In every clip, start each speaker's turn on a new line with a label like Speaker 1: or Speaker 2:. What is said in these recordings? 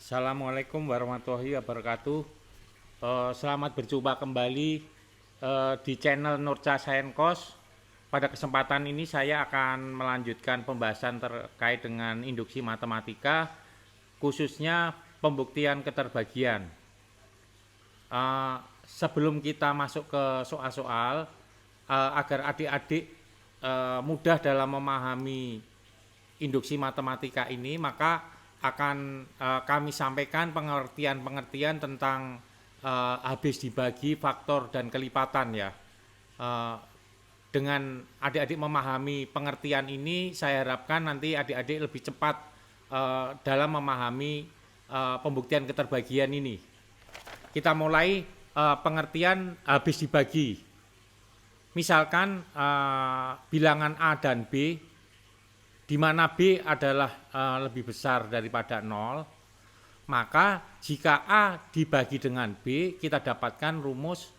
Speaker 1: Assalamualaikum warahmatullahi wabarakatuh. Selamat berjumpa kembali di channel Nurca Sainkos. Pada kesempatan ini saya akan melanjutkan pembahasan terkait dengan induksi matematika, khususnya pembuktian keterbagian. Sebelum kita masuk ke soal-soal, agar adik-adik mudah dalam memahami induksi matematika ini, maka akan kami sampaikan pengertian-pengertian tentang habis dibagi, faktor, dan kelipatan ya. Dengan adik-adik memahami pengertian ini, saya harapkan nanti adik-adik lebih cepat dalam memahami pembuktian keterbagian ini. Kita mulai pengertian habis dibagi. Misalkan bilangan A dan B, di mana B adalah lebih besar daripada 0, maka jika A dibagi dengan B, kita dapatkan rumus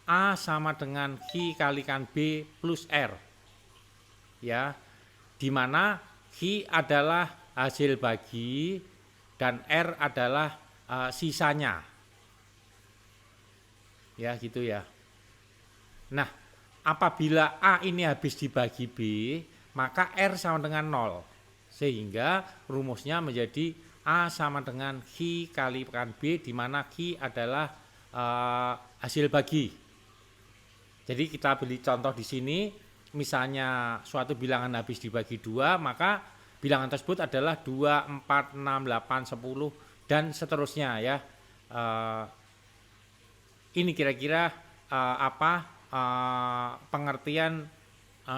Speaker 1: A sama dengan Q kalikan B plus R. Ya, di mana Q adalah hasil bagi dan R adalah sisanya. Ya, gitu ya. Nah, apabila A ini habis dibagi B, maka R sama dengan 0. Sehingga rumusnya menjadi A sama dengan Q kalikan B, di mana Q adalah hasil bagi. Jadi kita beri contoh di sini, misalnya suatu bilangan habis dibagi 2, maka bilangan tersebut adalah 2, 4, 6, 8, 10, dan seterusnya ya. Ini kira-kira pengertian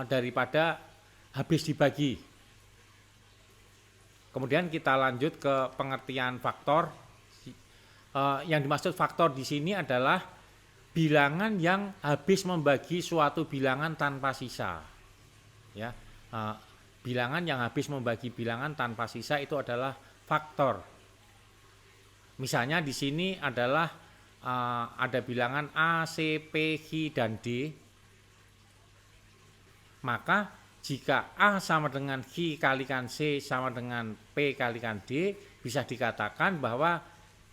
Speaker 1: daripada habis dibagi. Kemudian kita lanjut ke pengertian faktor. Yang dimaksud faktor di sini adalah bilangan yang habis membagi suatu bilangan tanpa sisa. Ya, bilangan yang habis membagi bilangan tanpa sisa itu adalah faktor. Misalnya di sini adalah ada bilangan A, C, P, Q, dan D. Maka jika A sama dengan Q kalikan C sama dengan P kalikan D, bisa dikatakan bahwa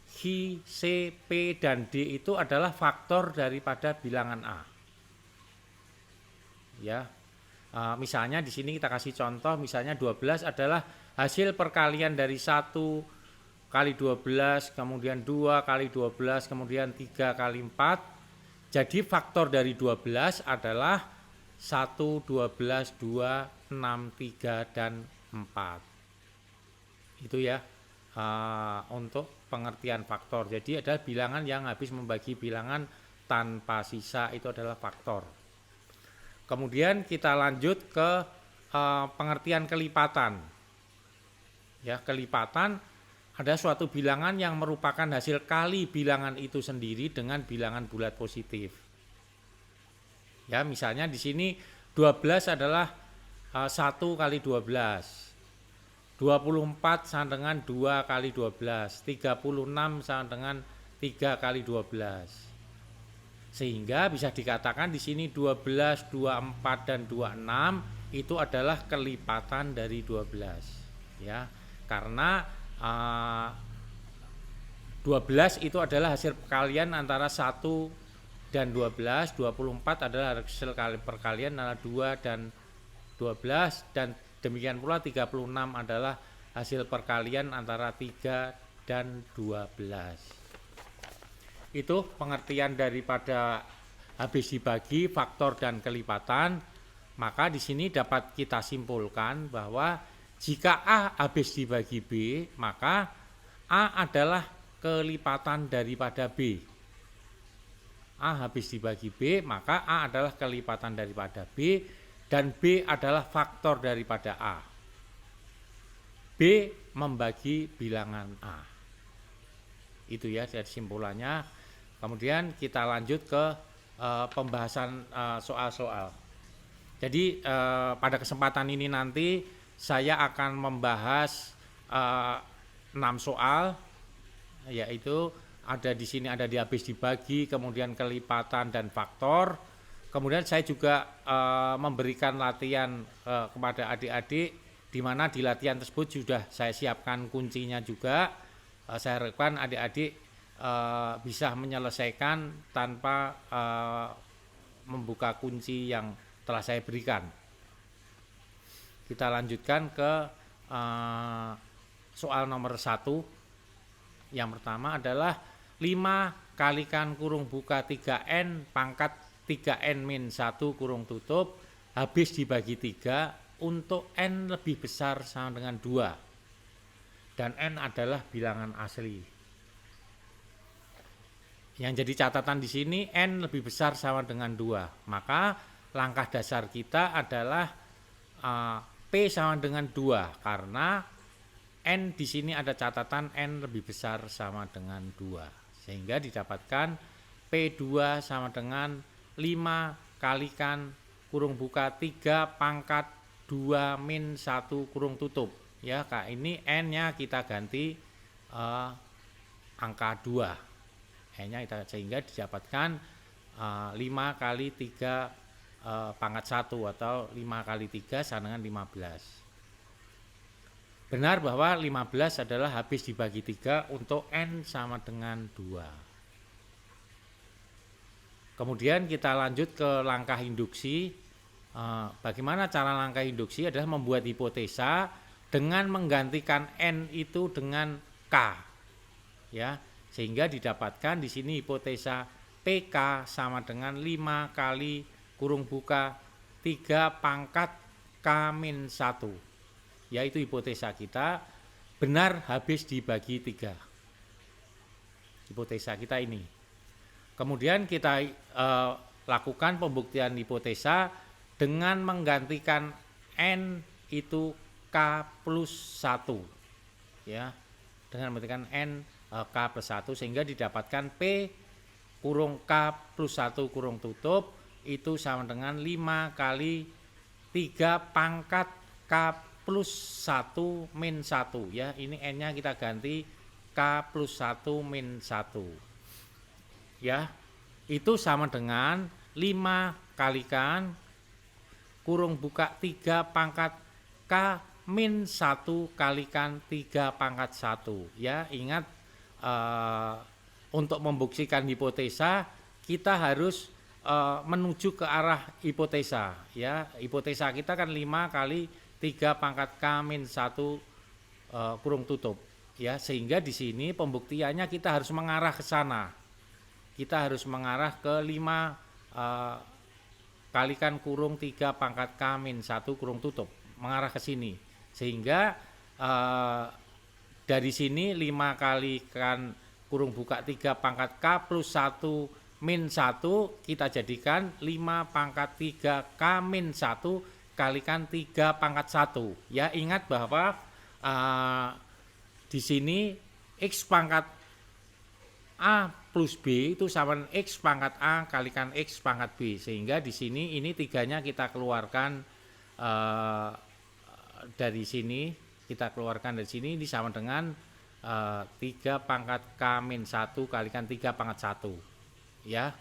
Speaker 1: Q, C, P, dan D itu adalah faktor daripada bilangan A. Ya, misalnya di sini kita kasih contoh, misalnya 12 adalah hasil perkalian dari 1 kali 12, kemudian 2 kali 12, kemudian 3 kali 4. Jadi faktor dari 12 adalah 1, 12, 2, 6, 3, dan 4. Itu ya untuk pengertian faktor. Jadi ada bilangan yang habis membagi bilangan tanpa sisa, itu adalah faktor. Kemudian kita lanjut ke pengertian kelipatan. Ya, kelipatan ada suatu bilangan yang merupakan hasil kali bilangan itu sendiri dengan bilangan bulat positif. Ya, misalnya di sini 12 adalah 1 kali 12. 24 sama dengan 2 kali 12. 36 sama dengan 3 kali 12. Sehingga bisa dikatakan di sini 12, 24 dan 26 itu adalah kelipatan dari 12. Ya, karena 12 itu adalah hasil perkalian antara 1 dan 12, 24 adalah hasil perkalian antara 2 dan 12, dan demikian pula 36 adalah hasil perkalian antara 3 dan 12. Itu pengertian daripada habis dibagi, faktor, dan kelipatan. Maka di sini dapat kita simpulkan bahwa jika A habis dibagi B, maka A adalah kelipatan daripada B. A habis dibagi B, maka A adalah kelipatan daripada B, dan B adalah faktor daripada A. B membagi bilangan A. Itu ya dari simpulannya. Kemudian kita lanjut ke pembahasan soal-soal. Jadi pada kesempatan ini nanti saya akan membahas 6 soal, yaitu ada di sini ada di habis dibagi, kemudian kelipatan dan faktor. Kemudian saya juga memberikan latihan kepada adik-adik, di mana di latihan tersebut sudah saya siapkan kuncinya juga. saya harapkan adik-adik bisa menyelesaikan tanpa membuka kunci yang telah saya berikan. Kita lanjutkan ke soal nomor 1. Yang pertama adalah 5 kalikan kurung buka 3N pangkat 3N min 1 kurung tutup habis dibagi 3 untuk N lebih besar sama dengan 2. Dan N adalah bilangan asli. Yang jadi catatan di sini N lebih besar sama dengan 2. Maka langkah dasar kita adalah P sama dengan 2 karena N di sini ada catatan N lebih besar sama dengan 2. Sehingga didapatkan P2 sama dengan 5 kalikan kurung buka 3 pangkat 2 min 1 kurung tutup. Ya, Kak, ini N-nya kita ganti angka 2. N-nya kita, sehingga didapatkan 5 kali 3 pangkat 1 atau 5 kali 3 sama dengan 15. Benar bahwa 15 adalah habis dibagi 3 untuk N sama dengan 2. Kemudian kita lanjut ke langkah induksi. Bagaimana cara langkah induksi adalah membuat hipotesa dengan menggantikan N itu dengan K. Ya, sehingga didapatkan di sini hipotesa PK sama dengan 5 kali kurung buka 3 pangkat K min 1. Yaitu hipotesa kita benar habis dibagi 3. Hipotesa kita ini. Kemudian kita lakukan pembuktian hipotesa dengan menggantikan N itu K plus 1. Ya, dengan menggantikan N K plus 1 sehingga didapatkan P kurung K plus 1 kurung tutup itu sama dengan 5 kali 3 pangkat K plus 1 min 1. Ya, ini N-nya kita ganti K plus 1 min 1. Ya, itu sama dengan 5 kalikan kurung buka 3 pangkat K min 1 kalikan 3 pangkat 1. Ya, ingat untuk membuktikan hipotesa kita harus menuju ke arah hipotesa. Ya, hipotesa kita kan 5 kali 3 pangkat K min 1 kurung tutup. Ya, sehingga di sini pembuktiannya kita harus mengarah ke sana. Kita harus mengarah ke 5 kalikan kurung 3 pangkat K min 1 kurung tutup. Mengarah ke sini. Sehingga dari sini 5 kalikan kurung buka 3 pangkat K plus 1 min 1 kita jadikan 5 pangkat 3 K min 1 kalikan 3 pangkat 1. Ya, ingat bahwa di sini X pangkat A plus B itu sama dengan X pangkat A kalikan X pangkat B. Sehingga di sini ini 3-nya kita keluarkan dari sini. Kita keluarkan dari sini, ini sama dengan 3 pangkat K min 1 kalikan 3 pangkat 1. Ya.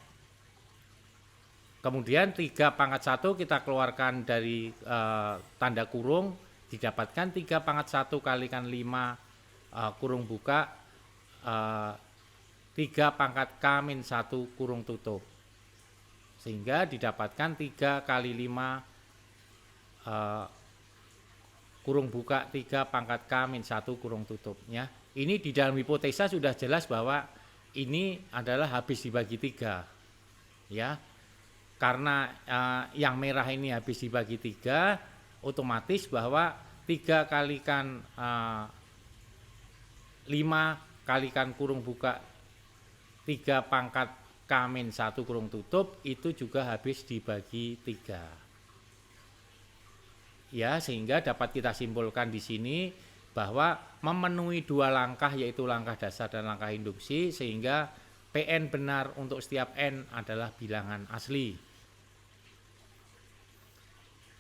Speaker 1: Kemudian 3 pangkat 1 kita keluarkan dari tanda kurung, didapatkan 3 pangkat 1 kalikan 5 kurung buka 3 pangkat K min 1 kurung tutup. Sehingga didapatkan 3 kali 5 kurung buka 3 pangkat K min 1 kurung tutup. Ya. Ini di dalam hipotesa sudah jelas bahwa ini adalah habis dibagi 3. Ya. Karena yang merah ini habis dibagi 3, otomatis bahwa 3 kalikan 5 kalikan kurung buka 3 pangkat K min 1 kurung tutup itu juga habis dibagi 3. Ya, sehingga dapat kita simpulkan di sini bahwa memenuhi 2 langkah yaitu langkah dasar dan langkah induksi sehingga PN benar untuk setiap N adalah bilangan asli.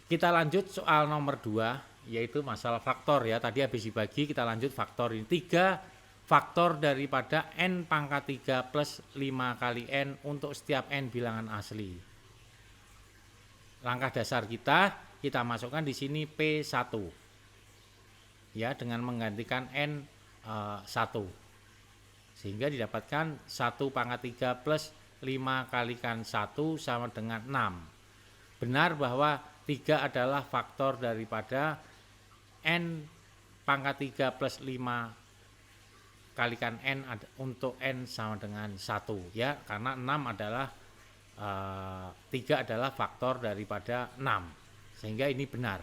Speaker 1: Kita lanjut soal nomor 2 yaitu masalah faktor ya. Tadi habis dibagi kita lanjut faktor ini. 3 faktor daripada N pangkat 3 plus 5 kali N untuk setiap N bilangan asli. Langkah dasar kita masukkan di sini P1. Ya, dengan menggantikan N 1. Sehingga didapatkan 1 pangkat 3 plus 5 kalikan 1 sama dengan 6. Benar bahwa 3 adalah faktor daripada N pangkat 3 plus 5 kalikan N untuk N sama dengan 1 ya, karena 6 adalah 3 adalah faktor daripada 6, sehingga ini benar.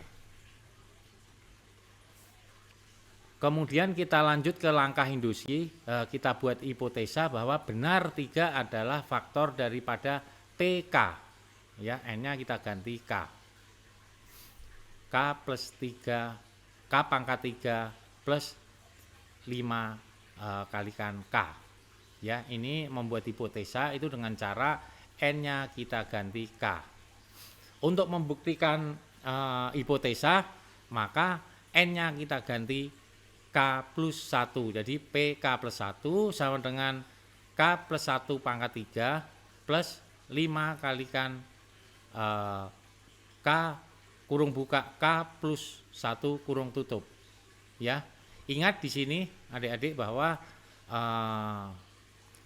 Speaker 1: Kemudian kita lanjut ke langkah induksi, kita buat hipotesa bahwa benar 3 adalah faktor daripada TK ya, N-nya kita ganti K. K plus 3, K pangkat 3 plus 5 kalikan K ya. Ini membuat hipotesa itu dengan cara N-nya kita ganti K. Untuk membuktikan hipotesa, maka N-nya kita ganti K plus 1, jadi PK plus 1 sama dengan K plus 1 pangkat 3 plus 5 kalikan K kurung buka K plus 1 kurung tutup ya. Ingat di sini adik-adik bahwa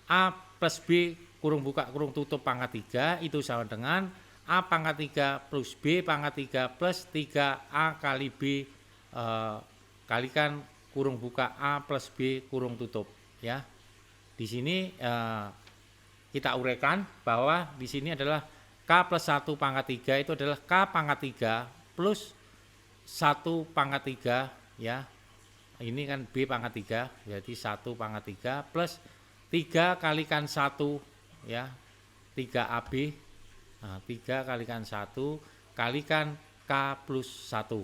Speaker 1: A plus B kurung buka kurung tutup pangkat 3 itu sama dengan A pangkat 3 plus B pangkat 3 plus 3A kali B kalikan kurung buka A plus B kurung tutup ya. Di sini kita uraikan bahwa di sini adalah K plus 1 pangkat 3 itu adalah K pangkat 3 plus 1 pangkat 3 ya. Ini kan B pangkat 3, jadi 1 pangkat 3 plus 3 kalikan 1 ya, 3AB. Nah, 3 kalikan 1 kalikan K plus 1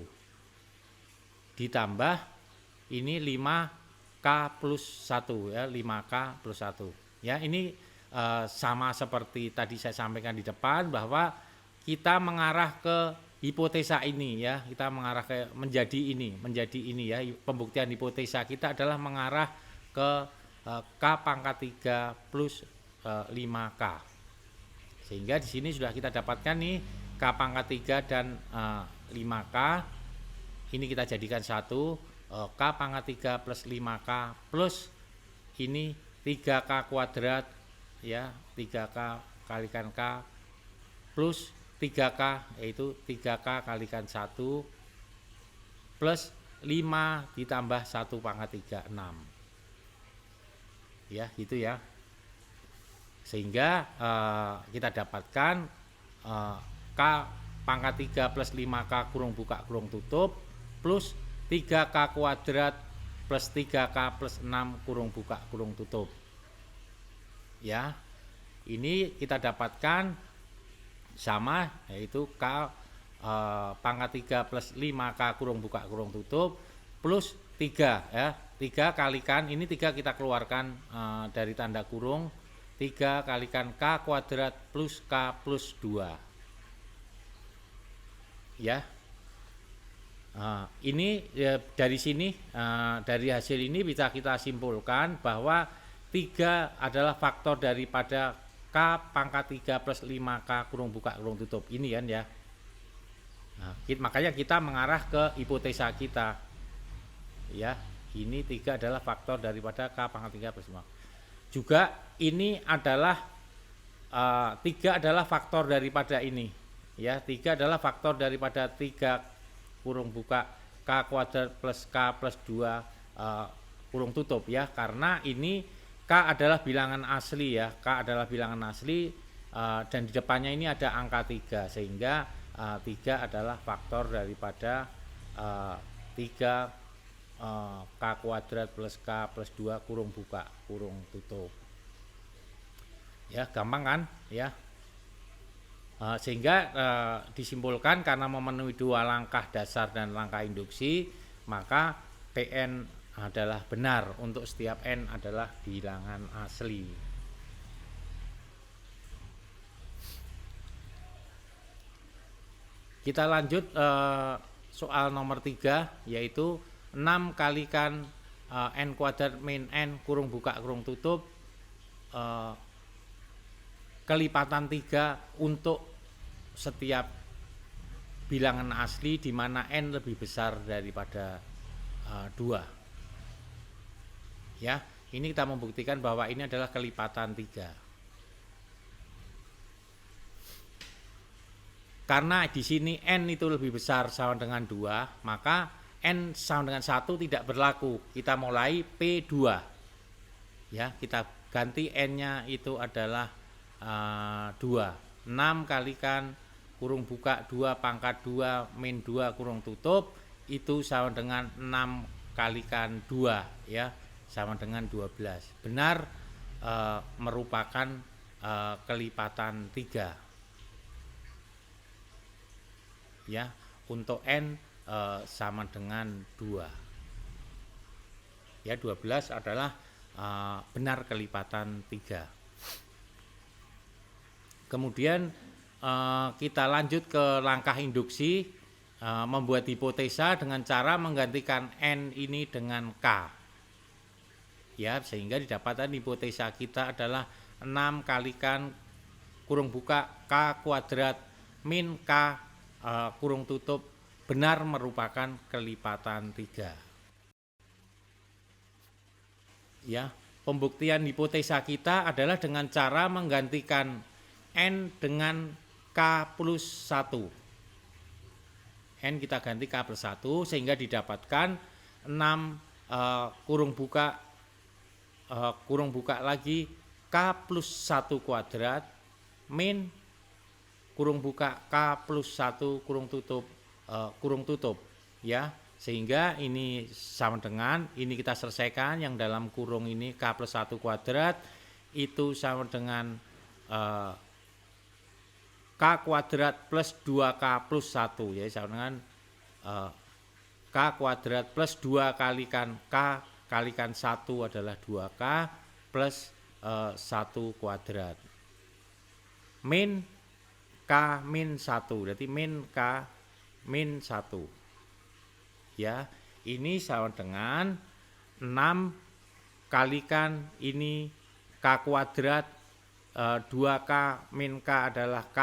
Speaker 1: ditambah ini 5K plus 1 ya, 5K plus 1 ya. Ini sama seperti tadi saya sampaikan di depan bahwa kita mengarah ke hipotesa ini ya, kita mengarah ke menjadi ini ya. Pembuktian hipotesa kita adalah mengarah ke K pangkat 3 plus 5K. Sehingga di sini sudah kita dapatkan nih K pangkat 3 dan 5K. Ini kita jadikan satu, K pangkat 3 plus 5K plus ini 3K kuadrat ya, 3K kalikan K plus 3K yaitu 3K kalikan 1 plus 5 ditambah 1 pangkat 3, 6 ya, gitu ya. Sehingga kita dapatkan K pangkat 3 plus 5K kurung buka kurung tutup plus 3K kuadrat plus 3K plus 6 kurung buka kurung tutup ya. Ini kita dapatkan sama, yaitu K pangkat 3 plus 5K kurung buka kurung tutup plus 3 ya. 3 kalikan ini 3 kita keluarkan dari tanda kurung, 3 kalikan K kuadrat plus K plus 2 ya. Ini ya, dari sini dari hasil ini bisa kita simpulkan bahwa 3 adalah faktor daripada K pangkat 3 plus 5K kurung buka kurung tutup ini kan ya. Makanya kita mengarah ke hipotesa kita ya. Ini 3 adalah faktor daripada K pangkat 3 plus 5. Juga ini adalah 3 adalah faktor daripada ini ya. 3 adalah faktor daripada 3 kurung buka K kuadrat plus K plus 2 kurung tutup ya, karena ini K adalah bilangan asli ya, K adalah bilangan asli dan di depannya ini ada angka 3 sehingga 3 adalah faktor daripada 3 K kuadrat plus K plus 2 kurung buka kurung tutup ya. Gampang kan ya. Sehingga disimpulkan karena memenuhi 2 langkah dasar dan langkah induksi, maka Pn adalah benar untuk setiap N adalah bilangan asli. Kita lanjut soal nomor 3, yaitu 6 kalikan N kuadrat min N kurung buka kurung tutup kelipatan 3 untuk setiap bilangan asli di mana N lebih besar daripada 2 ya. Ini kita membuktikan bahwa ini adalah kelipatan 3. Karena di sini N itu lebih besar sama dengan 2, maka N sama dengan 1 tidak berlaku. Kita mulai P2. Ya, kita ganti N-nya itu adalah 2. 6 kalikan kurung buka 2 pangkat 2 min 2 kurung tutup itu sama dengan 6 kalikan 2 ya, sama dengan 12. Benar merupakan kelipatan 3. Ya, untuk N sama dengan 2. Ya, 12 adalah benar kelipatan 3. Kemudian kita lanjut ke langkah induksi, membuat hipotesa dengan cara menggantikan N ini dengan K. Ya, sehingga didapatkan hipotesa kita adalah 6 kalikan kurung buka K kuadrat min K kurung tutup benar merupakan kelipatan 3. Ya, pembuktian hipotesa kita adalah dengan cara menggantikan N dengan K plus 1. N kita ganti K plus 1 sehingga didapatkan 6 kurung buka lagi K plus 1 kuadrat min kurung buka K plus 1 kurung tutup ya, sehingga ini sama dengan ini kita selesaikan yang dalam kurung ini K plus 1 kuadrat itu sama dengan K kuadrat plus 2K plus 1 ya, sama dengan K kuadrat plus 2 kalikan K kalikan 1 adalah 2K plus 1 kuadrat min K min 1, berarti min K min 1 ya, ini sama dengan 6 kalikan ini K kuadrat 2K min K adalah K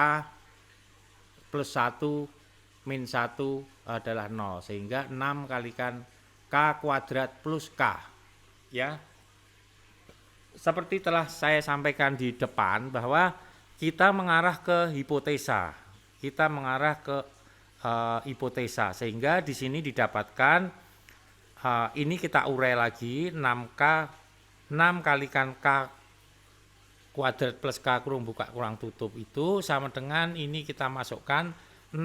Speaker 1: plus 1 min 1 adalah 0, sehingga 6 kalikan K kuadrat plus K ya. Seperti telah saya sampaikan di depan bahwa kita mengarah ke hipotesa. Sehingga di sini didapatkan ini kita urai lagi 6 kalikan K kuadrat plus K kurung buka kurang tutup itu sama dengan ini kita masukkan 6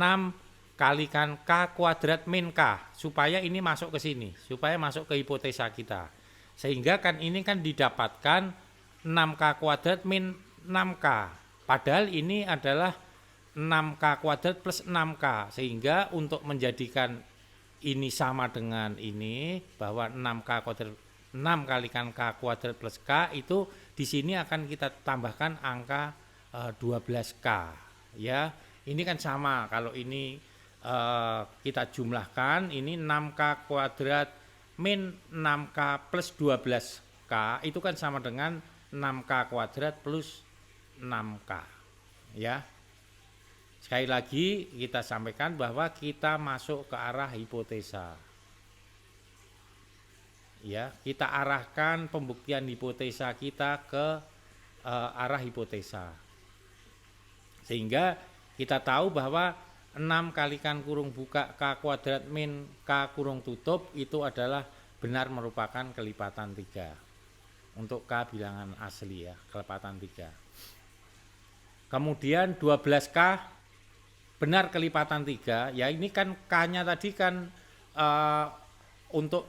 Speaker 1: kalikan K kuadrat min K supaya ini masuk ke sini, supaya masuk ke hipotesa kita. Sehingga kan ini kan didapatkan 6K kuadrat min 6K. Padahal ini adalah 6K kuadrat plus 6K, sehingga untuk menjadikan ini sama dengan ini bahwa 6K kuadrat 6 kalikan K kuadrat plus K itu di sini akan kita tambahkan angka 12K ya. Ini kan sama, kalau ini kita jumlahkan ini 6K kuadrat min 6K plus 12K itu kan sama dengan 6K kuadrat plus 6K ya. Sekali lagi kita sampaikan bahwa kita masuk ke arah hipotesa ya, kita arahkan pembuktian hipotesa kita ke arah hipotesa, sehingga kita tahu bahwa 6 kalikan kurung buka K kuadrat min K kurung tutup itu adalah benar merupakan kelipatan 3 untuk K bilangan asli ya, kelipatan 3. Kemudian 12K benar kelipatan 3 ya, ini kan K-nya tadi kan untuk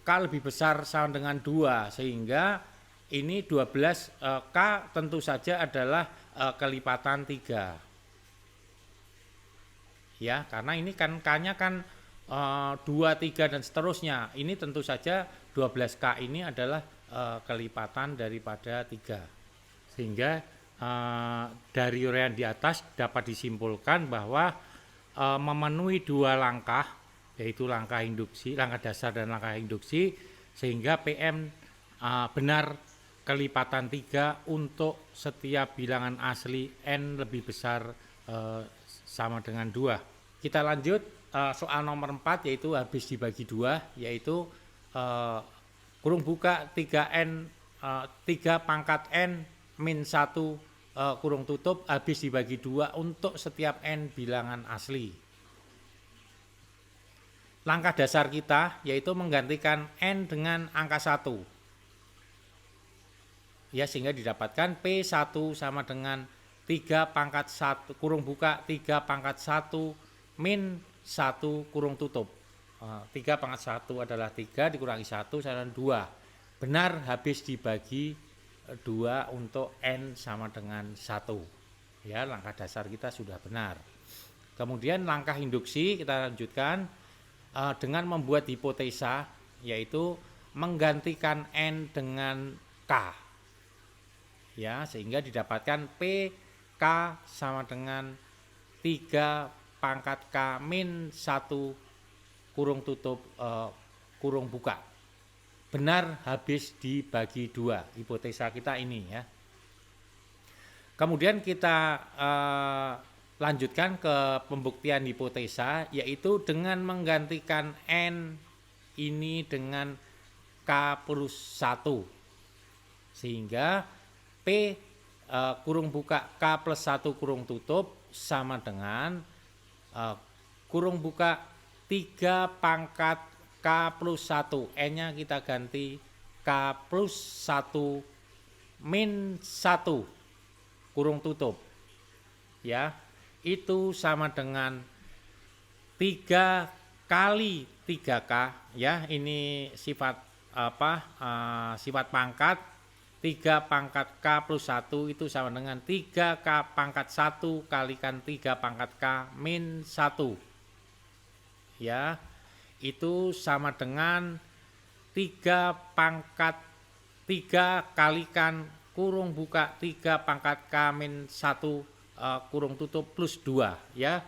Speaker 1: K lebih besar sama dengan 2, sehingga ini 12K tentu saja adalah kelipatan 3 ya, karena ini kan K-nya kan 2, 3 dan seterusnya. Ini tentu saja 12K ini adalah kelipatan daripada 3, sehingga dari uraian di atas dapat disimpulkan bahwa memenuhi 2 langkah, yaitu langkah induksi, langkah dasar dan langkah induksi, sehingga PM benar kelipatan 3 untuk setiap bilangan asli N lebih besar sama dengan 2. Kita lanjut soal nomor 4, yaitu habis dibagi 2, yaitu kurung buka 3n 3 pangkat n min 1 kurung tutup habis dibagi 2 untuk setiap n bilangan asli. Langkah dasar kita yaitu menggantikan n dengan angka 1. Ya, sehingga didapatkan P1 sama dengan 3 pangkat 1 kurung buka 3 pangkat 1 min 1 kurung tutup. 3 pangkat 1 adalah 3 dikurangi 1 sama 2. Benar habis dibagi 2 untuk n sama dengan 1. Ya, langkah dasar kita sudah benar. Kemudian langkah induksi kita lanjutkan dengan membuat hipotesa, yaitu menggantikan n dengan k. Ya, sehingga didapatkan PK sama dengan 3 pangkat K min 1 kurung tutup kurung buka. Benar habis dibagi 2. Hipotesa kita ini ya. Kemudian kita lanjutkan ke pembuktian hipotesa, yaitu dengan menggantikan n ini dengan K plus 1. Sehingga P kurung buka K plus 1 kurung tutup sama dengan kurung buka 3 pangkat K plus 1. N-nya kita ganti K plus 1 min 1 kurung tutup. Ya, itu sama dengan 3 kali 3K. Ya, ini sifat sifat pangkat. 3 pangkat K plus 1 itu sama dengan 3K pangkat 1 kalikan 3 pangkat K min 1. Ya, itu sama dengan 3 pangkat 3 kalikan kurung buka 3 pangkat K min 1 kurung tutup plus 2. Ya,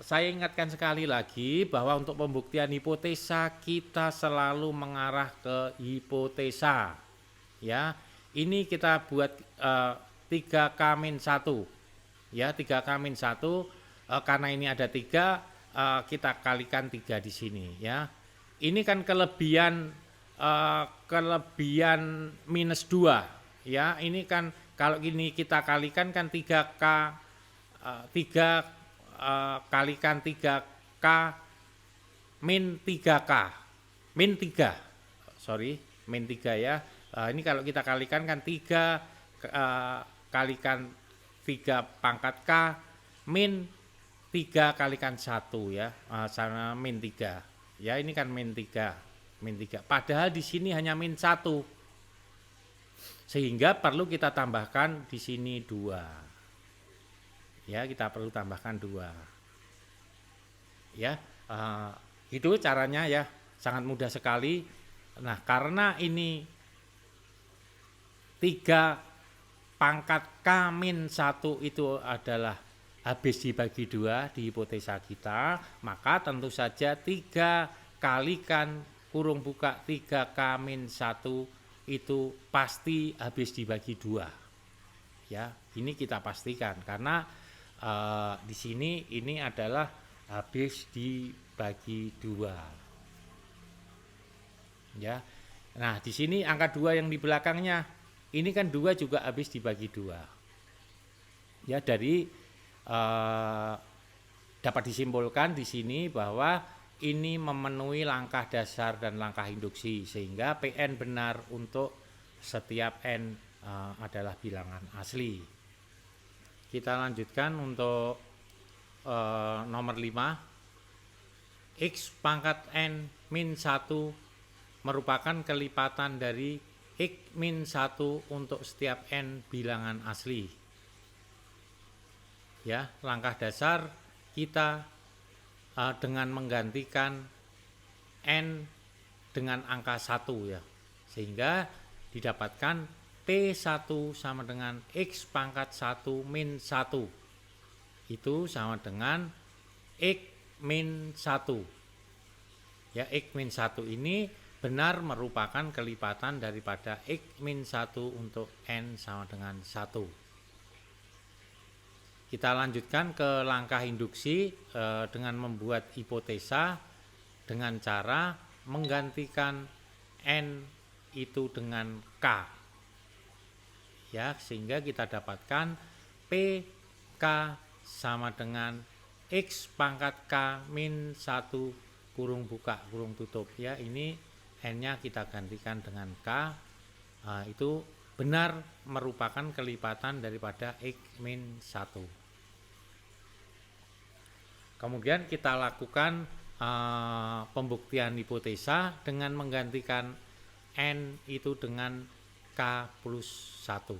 Speaker 1: saya ingatkan sekali lagi bahwa untuk pembuktian hipotesa kita selalu mengarah ke hipotesa. Ya, ini kita buat 3K min 1. Ya, 3K min 1 karena ini ada 3 kita kalikan 3 di sini ya. Ini kan kelebihan minus 2 ya. Ini kan kalau ini kita kalikan kan 3K 3 kalikan 3K min 3K min 3 min 3 ya. Ini kalau kita kalikan kan 3 kalikan 3 pangkat K min 3 kalikan 1 ya, sama min 3. Ya, ini kan min 3. Padahal di sini hanya min 1. Sehingga perlu kita tambahkan di sini 2. Ya, kita perlu tambahkan 2. Ya, itu caranya ya, sangat mudah sekali. Nah, karena ini 3 pangkat K min 1 itu adalah habis dibagi 2 di hipotesa kita, maka tentu saja 3 kalikan kurung buka 3K min 1 itu pasti habis dibagi 2. Ya, ini kita pastikan karena di sini ini adalah habis dibagi 2. Ya. Nah, di sini angka 2 yang di belakangnya ini kan 2 juga habis dibagi 2. Ya, dari dapat disimpulkan di sini bahwa ini memenuhi langkah dasar dan langkah induksi, sehingga PN benar untuk setiap N adalah bilangan asli. Kita lanjutkan untuk nomor 5. X pangkat N min 1 merupakan kelipatan dari X min 1 untuk setiap N bilangan asli. Ya, langkah dasar kita dengan menggantikan N dengan angka 1 ya, sehingga didapatkan P1 sama dengan X pangkat 1 min 1 itu sama dengan X min 1 ya. X min 1 ini benar merupakan kelipatan daripada X min 1 untuk N sama dengan 1. Kita lanjutkan ke langkah induksi dengan membuat hipotesa dengan cara menggantikan N itu dengan K. Ya, sehingga kita dapatkan PK sama dengan X pangkat K min 1 kurung buka kurung tutup. Ya, ini N-nya kita gantikan dengan K. Itu benar merupakan kelipatan daripada X min 1. Kemudian kita lakukan pembuktian hipotesa dengan menggantikan N itu dengan K plus 1.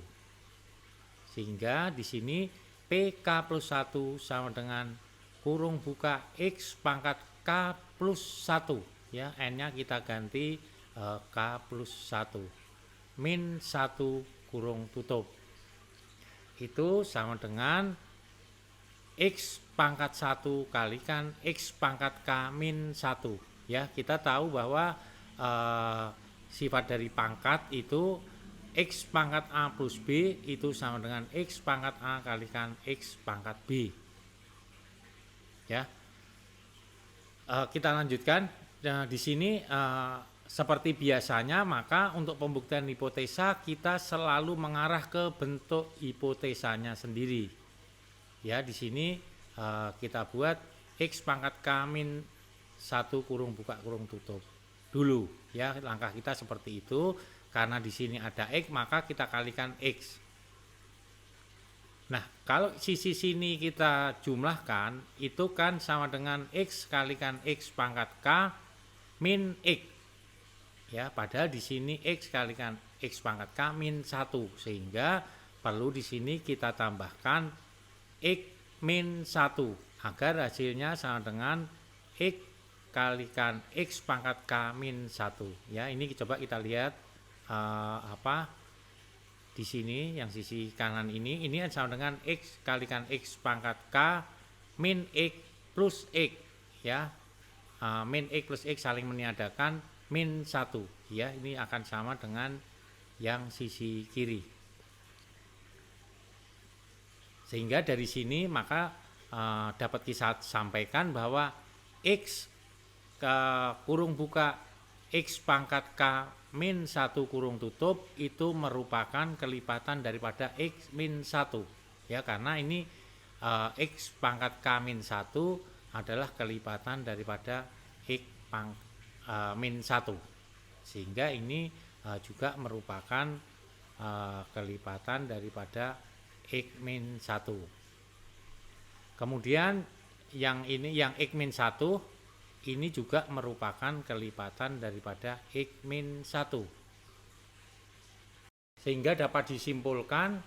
Speaker 1: Sehingga di sini PK plus 1 sama dengan kurung buka X pangkat K plus 1. Ya, N-nya kita ganti K plus 1. Min 1 kurung tutup. Itu sama dengan X pangkat 1 kalikan X pangkat K min 1. Ya, kita tahu bahwa sifat dari pangkat itu X pangkat A plus B itu sama dengan X pangkat A kalikan X pangkat B. Ya, kita lanjutkan. Di sini seperti biasanya, maka untuk pembuktian hipotesa kita selalu mengarah ke bentuk hipotesanya sendiri. Ya, di sini kita buat X pangkat K min 1 kurung buka kurung tutup dulu. Ya, langkah kita seperti itu. Karena di sini ada X, maka kita kalikan X. Nah, kalau sisi sini kita jumlahkan, itu kan sama dengan X kalikan X pangkat K min X. Ya, padahal di sini X kalikan X pangkat K min 1. Sehingga perlu di sini kita tambahkan X min 1 agar hasilnya sama dengan X kalikan X pangkat K min 1. Ya, ini coba kita lihat di sini yang sisi kanan ini sama dengan X kalikan X pangkat K min X plus X. Ya, min X plus X saling meniadakan min 1. Ya, ini akan sama dengan yang sisi kiri. Sehingga dari sini maka dapat kita sampaikan bahwa X ke kurung buka X pangkat K min 1 kurung tutup itu merupakan kelipatan daripada X min 1. Ya, karena ini X pangkat K min 1 adalah kelipatan daripada X min 1. Sehingga ini juga merupakan kelipatan daripada X min 1. Kemudian yang ini yang X min 1 ini juga merupakan kelipatan daripada X min 1. Sehingga dapat disimpulkan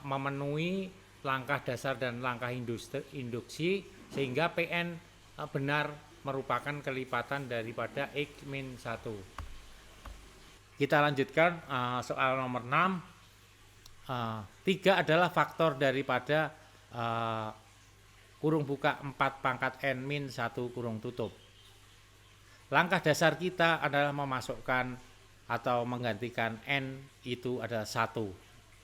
Speaker 1: memenuhi langkah dasar dan langkah induksi sehingga PN benar merupakan kelipatan daripada X min 1. Kita lanjutkan soal nomor 6. 3 adalah faktor daripada kurung buka 4 pangkat N min 1 kurung tutup. Langkah dasar kita adalah memasukkan atau menggantikan N itu adalah 1.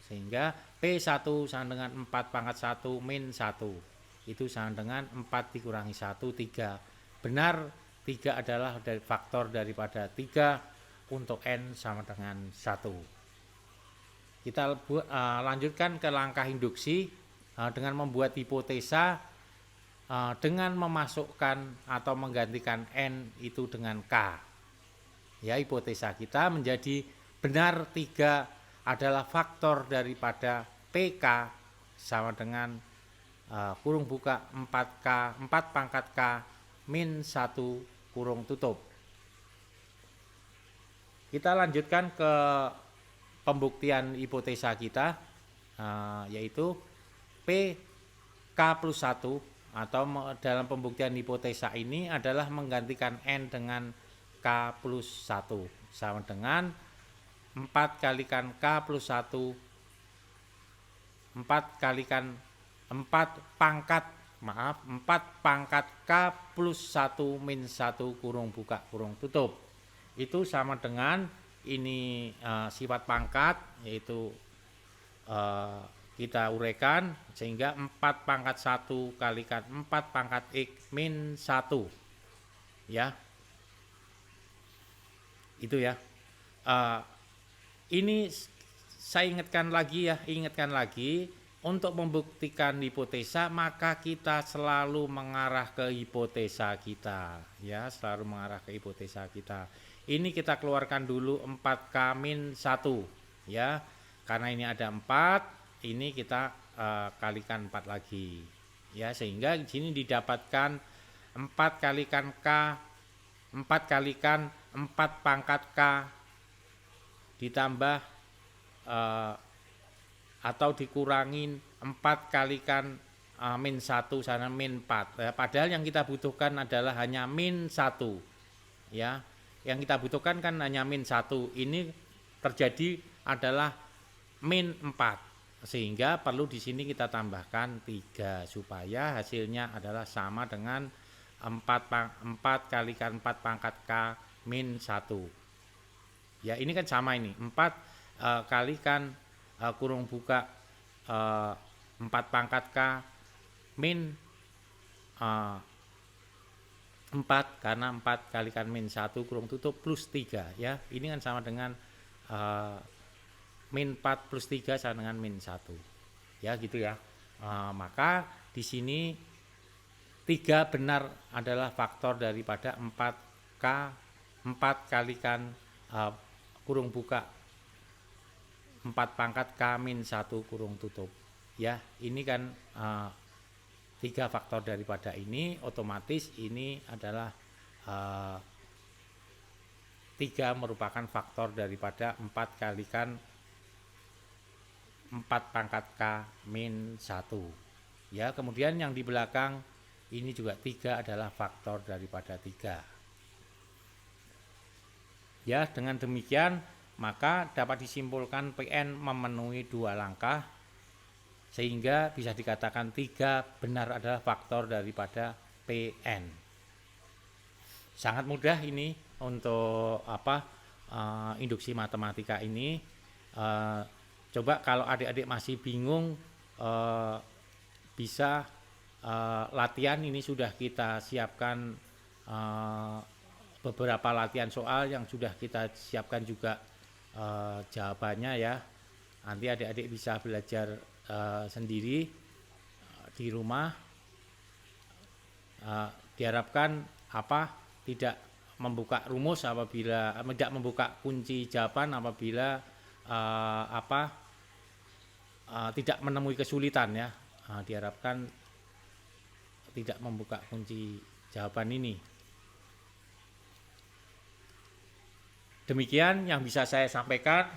Speaker 1: Sehingga P1 sama dengan 4 pangkat 1 min 1. Itu sama dengan 4 dikurangi 1, 3. Benar 3 adalah faktor daripada 3 untuk N sama dengan 1. Kita lanjutkan ke langkah induksi dengan membuat hipotesa dengan memasukkan atau menggantikan N itu dengan K. Ya, hipotesa kita menjadi benar 3 adalah faktor daripada PK sama dengan kurung buka 4K 4 pangkat K min 1 kurung tutup. Kita lanjutkan ke pembuktian hipotesa kita, yaitu PK plus 1 atau dalam pembuktian hipotesa ini adalah menggantikan N dengan K plus 1 sama dengan 4 kalikan K plus 1 4 kalikan 4 pangkat K plus 1 min 1 kurung buka kurung tutup. Itu sama dengan ini sifat pangkat, yaitu kita uraikan sehingga 4 pangkat 1 kalikan 4 pangkat X min 1. Ya, Itu ya. Eh, ini saya ingatkan lagi untuk membuktikan hipotesa maka kita selalu mengarah ke hipotesa kita ya, selalu mengarah ke hipotesa kita. Ini kita keluarkan dulu 4K-1 ya. Karena ini ada 4, ini kita kalikan 4 lagi. Ya, sehingga di sini didapatkan 4 kalikan K, 4 kalikan 4 pangkat K ditambah atau dikurangin 4 kalikan min 1 sana min 4 ya, padahal yang kita butuhkan adalah hanya min 1 ya, yang kita butuhkan kan hanya min 1, ini terjadi adalah min 4 sehingga perlu di sini kita tambahkan 3 supaya hasilnya adalah sama dengan 4 kalikan 4 pangkat K min 1 ya, ini kan sama ini 4 kalikan kurung buka 4 pangkat K min 4 karena 4 kalikan min 1 kurung tutup plus 3 ya, ini kan sama dengan min 4 plus 3 sama dengan min 1 ya gitu ya. Maka di sini 3 benar adalah faktor daripada 4K 4 kalikan kurung buka 4 pangkat K min 1 kurung tutup ya, ini kan 3 faktor daripada ini, otomatis ini adalah 3 merupakan faktor daripada 4 kalikan 4 pangkat K min 1 ya. Kemudian yang di belakang ini juga 3 adalah faktor daripada 3 ya. Dengan demikian maka dapat disimpulkan PN memenuhi 2 langkah sehingga bisa dikatakan 3 benar adalah faktor daripada PN. Sangat mudah ini untuk induksi matematika ini. Coba kalau adik-adik masih bingung, bisa latihan ini sudah kita siapkan beberapa latihan soal yang sudah kita siapkan juga jawabannya ya. Nanti adik-adik bisa belajar sendiri di rumah. Diharapkan tidak membuka rumus apabila tidak membuka kunci jawaban apabila tidak menemui kesulitan ya. Diharapkan tidak membuka kunci jawaban ini. Demikian yang bisa saya sampaikan.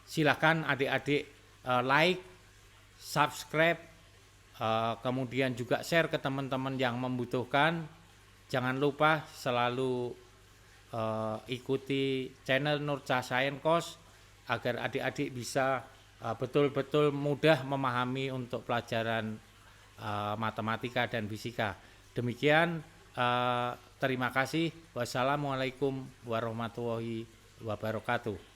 Speaker 1: Silakan adik-adik like, subscribe, kemudian juga share ke teman-teman yang membutuhkan. Jangan lupa selalu ikuti channel Nurca Science Course agar adik-adik bisa betul-betul mudah memahami untuk pelajaran matematika dan fisika. Demikian, terima kasih. Wassalamualaikum warahmatullahi wabarakatuh.